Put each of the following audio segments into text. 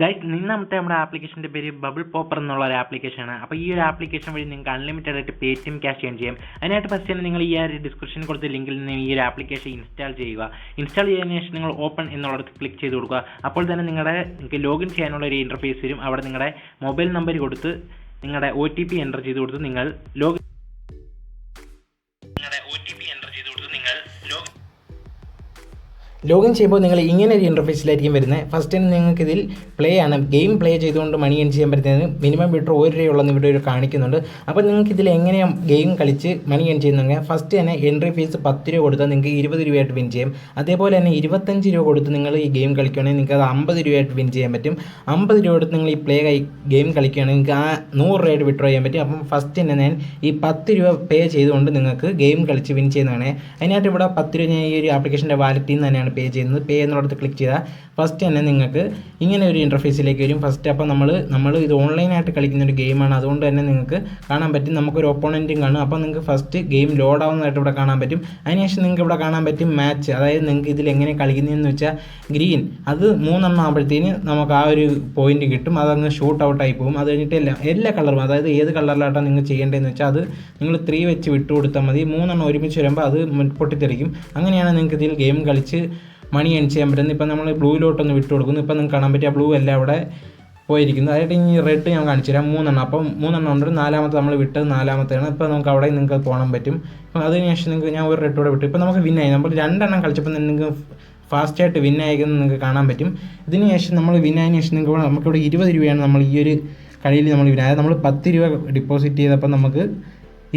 Guys, ഇന്നത്തെ നമ്മുടെ ആപ്ലിക്കേഷൻ്റെ പേര് ബബിൾ പോപ്പർ എന്നുള്ള ഒരു ആപ്ലിക്കേഷനാണ്. അപ്പോൾ ഈ ഒരു ആപ്ലിക്കേഷൻ വഴി നിങ്ങൾക്ക് അൺലിമിറ്റഡ് ആയിട്ട് പേടിഎം ക്യാഷ് ചെയ്യാൻ ചെയ്യാം. അതിനായിട്ട് ഫസ്റ്റ് തന്നെ നിങ്ങൾ ഈ ഒരു ഡിസ്ക്രിപ്ഷനിൽ കൊടുത്ത ലിങ്കിൽ നിന്ന് ഈ ഒരു ആപ്ലിക്കേഷൻ ഇൻസ്റ്റാൾ ചെയ്യുക. ഇൻസ്റ്റാൾ ചെയ്തതിനു ശേഷം നിങ്ങൾ ഓപ്പൺ എന്നുള്ളത് ക്ലിക്ക് ചെയ്ത് കൊടുക്കുക. അപ്പോൾ തന്നെ നിങ്ങൾക്ക് ലോഗിൻ ചെയ്യാനുള്ള ഒരു ഇൻ്റർഫേസ് വരും. അവിടെ നിങ്ങളുടെ മൊബൈൽ നമ്പർ കൊടുത്ത് നിങ്ങളുടെ OTP എൻ്റർ ചെയ്ത് കൊടുത്ത് നിങ്ങൾ ലോഗിൻ ലോഗിൻ ചെയ്യുമ്പോൾ നിങ്ങൾ ഇങ്ങനെ ഒരു ഇൻ്റർഫേസിലായിരിക്കും വരുന്നത്. ഫസ്റ്റ് തന്നെ നിങ്ങൾക്ക് ഇതിൽ പ്ലേ ആണ്, ഗെയിം പ്ലേ ചെയ്തുകൊണ്ട് മണി ഏൺ ചെയ്യാൻ പറ്റുന്നതിന് മിനിമം വിഡ്രോ ₹1 ഇവിടെ ഒരു കാണിക്കുന്നുണ്ട്. അപ്പോൾ നിങ്ങൾക്ക് ഇതിൽ എങ്ങനെയാണ് ഗെയിം കളിച്ച് മണി ഏൺ ചെയ്യുന്നത്? ഫസ്റ്റ് തന്നെ എൻട്രി ഫീസ് ₹10 കൊടുത്താൽ നിങ്ങൾക്ക് ₹20 ആയിട്ട് വിൻ ചെയ്യും. അതേപോലെ തന്നെ ₹25 കൊടുത്ത് നിങ്ങൾ ഈ ഗെയിം കളിക്കുകയാണെങ്കിൽ നിങ്ങൾക്ക് അത് ₹50 ആയിട്ട് വിൻ ചെയ്യാൻ പറ്റും. ₹50 കൊടുത്ത് നിങ്ങൾ ഈ ഗെയിം കളിക്കുകയാണെങ്കിൽ നിങ്ങൾക്ക് ആ ₹100 ആയിട്ട് വിഡ്രോ ചെയ്യാൻ പറ്റും. അപ്പം ഫസ്റ്റ് തന്നെ ഞാൻ ഈ ₹10 പേ ചെയ്തുകൊണ്ട് നിങ്ങൾക്ക് ഗെയിം കളിച്ച് വിൻ ചെയ്യുന്നതാണ്. അതിനായിട്ട് ഇവിടെ ₹10 ഞാൻ ഈ ഒരു ആപ്ലിക്കേഷൻ്റെ വാലറ്റിൽ നിന്ന് തന്നെയാണ് പേ ചെയ്യുന്നത്. പേ എന്നുള്ളത് ക്ലിക്ക് ചെയ്താൽ ഫസ്റ്റ് തന്നെ നിങ്ങൾക്ക് ഇങ്ങനെ ഒരു ഇൻ്റർഫേസിലേക്ക് വരും. ഫസ്റ്റ് അപ്പോൾ നമ്മൾ ഇത് ഓൺലൈനായിട്ട് കളിക്കുന്ന ഒരു ഗെയിമാണ്, അതുകൊണ്ട് തന്നെ നിങ്ങൾക്ക് കാണാൻ പറ്റും നമുക്കൊരു ഒപ്പോണൻറ്റും കാണും. അപ്പോൾ നിങ്ങൾക്ക് ഫസ്റ്റ് ഗെയിം ലോഡ് ആവുന്നതായിട്ട് ഇവിടെ കാണാൻ പറ്റും. അതിനുശേഷം നിങ്ങൾക്ക് ഇവിടെ കാണാൻ പറ്റും മാച്ച്, അതായത് നിങ്ങൾക്ക് ഇതിൽ എങ്ങനെ കളിക്കുന്നതെന്ന് വെച്ചാൽ ഗ്രീൻ അത് 3 ആകുമ്പോഴത്തേന് നമുക്ക് ആ ഒരു പോയിന്റ് കിട്ടും, അതങ്ങ് ഷൂട്ട് ഔട്ടായി പോകും. അത് കഴിഞ്ഞിട്ട് എല്ലാ കളറും, അതായത് ഏത് കളറിലായിട്ടാണ് നിങ്ങൾ ചെയ്യേണ്ടതെന്ന് വെച്ചാൽ അത് നിങ്ങൾ 3 വെച്ച് വിട്ടു കൊടുത്താൽ മതി. 3 ഒരുമിച്ച് വരുമ്പോൾ അത് പൊട്ടിത്തെറിക്കും. അങ്ങനെയാണ് നിങ്ങൾക്ക് ഇതിൽ ഗെയിം കളിച്ച് മണി ഏൺ ചെയ്യാൻ പറ്റുന്നത്. ഇപ്പം നമ്മൾ ബ്ലൂയിലോട്ടൊന്ന് വിട്ടു കൊടുക്കുന്നു. ഇപ്പം നിങ്ങൾക്ക് കാണാൻ പറ്റും ആ ബ്ലൂ എല്ലാം അവിടെ പോയിരിക്കുന്നത്. അതായത് ഇനി റെഡ് ഞാൻ കാണിച്ചു തരാം. 3 അപ്പം 3 ഉണ്ട്. 4ാമത്തെ നമ്മൾ വിട്ടത് 4ാമത്തെയാണ്. ഇപ്പോൾ നമുക്ക് അവിടെ നിങ്ങൾക്ക് പോകാൻ പറ്റും. അപ്പം അതിനുശേഷം നിങ്ങൾക്ക് ഞാൻ ഒരു റെഡ് കൂടെ വിട്ടു. ഇപ്പോൾ നമുക്ക് വിന്നായി. നമ്മൾ 2 കളിച്ചപ്പോൾ നിങ്ങൾക്ക് ഫാസ്റ്റായിട്ട് വിന്നായിരിക്കുന്നത് നിങ്ങൾക്ക് കാണാൻ പറ്റും. ഇതിന് ശേഷം നമ്മൾ വിന്നായതിനു ശേഷം നിങ്ങൾക്ക് നമുക്കിവിടെ ₹20 നമ്മൾ ഈ ഒരു കളിയിൽ നമ്മൾ വിൻ. അതായത് നമ്മൾ ₹10 ഡിപ്പോസിറ്റ് ചെയ്തപ്പോൾ നമുക്ക്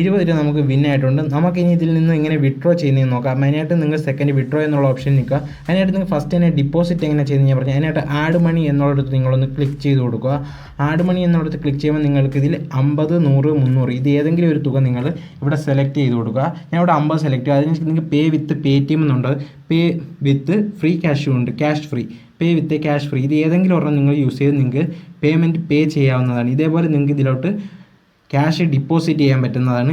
₹20 നമുക്ക് വിന്നായിട്ടുണ്ട്. നമുക്കിനി ഇതിൽ നിന്ന് എങ്ങനെ വിഡ്രോ ചെയ്യുന്നതെന്ന് നോക്കാം. അതിനായിട്ട് നിങ്ങൾ സെക്കൻഡ് വിഡ്രോ എന്നുള്ള ഓപ്ഷൻ നിൽക്കുക. അതിനായിട്ട് നിങ്ങൾ ഫസ്റ്റ് തന്നെ ഡിപ്പോസിറ്റ് എങ്ങനെ ചെയ്യുന്നത് ഞാൻ പറഞ്ഞു. അതിനായിട്ട് ആഡ് മണി എന്നുള്ളിടത്ത് നിങ്ങളൊന്ന് ക്ലിക്ക് ചെയ്ത് കൊടുക്കുക. ആഡ് മണി എന്നുള്ളിടത്ത് ക്ലിക്ക് ചെയ്യുമ്പോൾ നിങ്ങൾക്ക് ഇതിൽ 50, 100, 300 ഇത് ഏതെങ്കിലും ഒരു തുക നിങ്ങൾ ഇവിടെ സെലക്ട് ചെയ്ത് കൊടുക്കുക. ഞാൻ ഇവിടെ 50 സെലക്ട് ചെയ്യുക. അതിന് നിങ്ങൾക്ക് പേ വിത്ത് പേടിഎം എന്നുണ്ട്, പേ വിത്ത് ഫ്രീ ക്യാഷും ഉണ്ട്, ക്യാഷ് ഫ്രീ, പേ വിത്ത് ക്യാഷ് ഫ്രീ. ഇത് ഏതെങ്കിലും ഒരെണ്ണം നിങ്ങൾ യൂസ് ചെയ്ത് നിങ്ങൾക്ക് പേയ്മെൻറ്റ് പേ ചെയ്യാവുന്നതാണ്. ഇതേപോലെ നിങ്ങൾക്ക് ഇതിലോട്ട് ക്യാഷ് ഡിപ്പോസിറ്റ് ചെയ്യാൻ പറ്റുന്നതാണ്.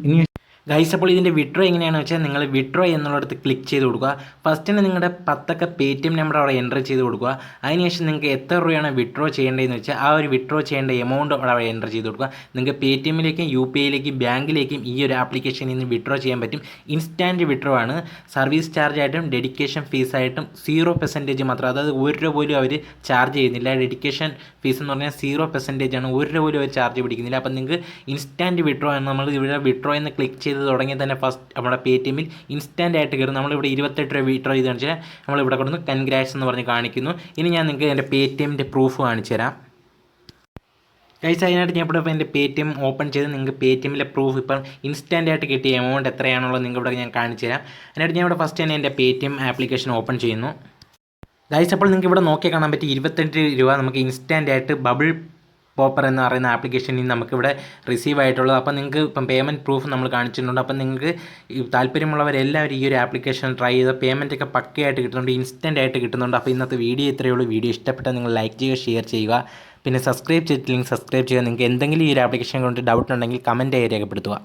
ഇനി ഗൈസ്, അപ്പോൾ ഇതിൻ്റെ വിഡ്രോ എങ്ങനെയാണെന്ന് വെച്ചാൽ നിങ്ങൾ വിഡ്രോ എന്നുള്ളിടത്ത് ക്ലിക്ക് ചെയ്ത് കൊടുക്കുക. ഫസ്റ്റ് തന്നെ നിങ്ങളുടെ 10 പേടിഎം നമ്പർ അവിടെ എൻ്റർ ചെയ്ത് കൊടുക്കുക. അതിനുശേഷം നിങ്ങൾക്ക് എത്ര രൂപയാണ് വിഡ്രോ ചെയ്യേണ്ടതെന്ന് വെച്ചാൽ ആ ഒരു വിഡ്രോ ചെയ്യേണ്ട എമൗണ്ട് അവിടെ എൻ്റർ ചെയ്ത് കൊടുക്കുക. നിങ്ങൾക്ക് പേടിഎമ്മിലേക്കും UPIയിലേക്കും ബാങ്കിലേക്കും ഈ ഒരു ആപ്ലിക്കേഷനിൽ നിന്ന് വിഡ്രോ ചെയ്യാൻ പറ്റും. ഇൻസ്റ്റാൻറ്റ് വിഡ്രോ ആണ്. സർവീസ് ചാർജായിട്ടും ഡെഡിക്കേഷൻ ഫീസായിട്ടും 0% മാത്രം, അതായത് ₹1 പോലും അവർ ചാർജ് ചെയ്യുന്നില്ല. ഡെഡിക്കേഷൻ ഫീസ് എന്ന് പറഞ്ഞാൽ 0% ആണ്, ₹1 പോലും അവർ ചാർജ് പിടിക്കുന്നില്ല. അപ്പം നിങ്ങൾക്ക് ഇൻസ്റ്റാൻറ്റ് വിഡ്രോ ആണ്. നമ്മൾ ഇവിടെ വിഡ്രോ എന്ന് ക്ലിക്ക് ചെയ്ത് തുടങ്ങിയാൽ തന്നെ ഫസ്റ്റ് നമ്മുടെ പേടിഎമ്മിൽ ഇൻസ്റ്റാൻ്റ് ആയിട്ട് കയറും. നമ്മളിവിടെ ₹28 വിഡ്രോ ചെയ്തെന്ന് വെച്ചാൽ നമ്മളിവിടെ കൊടുന്ന് കൺഗ്രാറ്റ്സ് എന്ന് പറഞ്ഞ് കാണിക്കുന്നു. ഇനി ഞാൻ നിങ്ങൾക്ക് എൻ്റെ പേടിഎമ്മിൻ്റെ പ്രൂഫ് കാണിച്ചു തരാം. ഗൈസ്, അതിനായിട്ട് ഞാൻ ഇവിടെ എൻ്റെ പേടിഎം ഓപ്പൺ ചെയ്ത് നിങ്ങൾക്ക് പേടിഎമ്മിലെ പ്രൂഫ് ഇപ്പം ഇൻസ്റ്റാൻ്റ് ആയിട്ട് കിട്ടിയ എമൗണ്ട് എത്രയാണുള്ളത് നിങ്ങൾക്ക് ഇവിടെ ഞാൻ കാണിച്ചു തരാം. അതിനായിട്ട് ഞാൻ ഇവിടെ ഫസ്റ്റ് തന്നെ എൻ്റെ പേടിഎം ആപ്ലിക്കേഷൻ ഓപ്പൺ ചെയ്യുന്നു. ഗൈസ്, അപ്പോൾ നിങ്ങൾക്ക് ഇവിടെ നോക്കിയാൽ കാണാൻ പറ്റി ₹28 നമുക്ക് ഇൻസ്റ്റാൻ്റ് ആയിട്ട് ബബിൾ പോപ്പർ എന്ന് പറയുന്ന ആപ്ലിക്കേഷനിൽ നിന്ന് നമുക്കിവിടെ റിസീവ് ആയിട്ടുള്ളത്. അപ്പോൾ നിങ്ങൾക്ക് ഇപ്പം പേയ്മെൻറ്റ് പ്രൂഫ് നമ്മൾ കാണിച്ചിട്ടുണ്ട്. അപ്പം നിങ്ങൾക്ക് താല്പര്യമുള്ളവരെല്ലാവരും ഈ ഒരു ആപ്ലിക്കേഷൻ ട്രൈ ചെയ്ത് പേയ്മെൻറ്റൊക്കെ പക്കയായിട്ട് കിട്ടുന്നുണ്ട്, ഇൻസ്റ്റൻ്റ് ആയിട്ട് കിട്ടുന്നുണ്ട്. അപ്പോൾ ഇന്നത്തെ വീഡിയോ ഇത്രയേ ഉള്ളൂ. വീഡിയോ ഇഷ്ടപ്പെട്ടാൽ നിങ്ങൾ ലൈക്ക് ചെയ്യുക, ഷെയർ ചെയ്യുക, പിന്നെ സബ്സ്ക്രൈബ് ചെയ്തിട്ടില്ലെങ്കിൽ സബ്സ്ക്രൈബ് ചെയ്യുക. നിങ്ങൾക്ക് എന്തെങ്കിലും ഈ ഒരു ആപ്ലിക്കേഷൻ കൊണ്ട് ഡൗട്ട് ഉണ്ടെങ്കിൽ കമൻറ്റായി രേഖപ്പെടുത്തുക.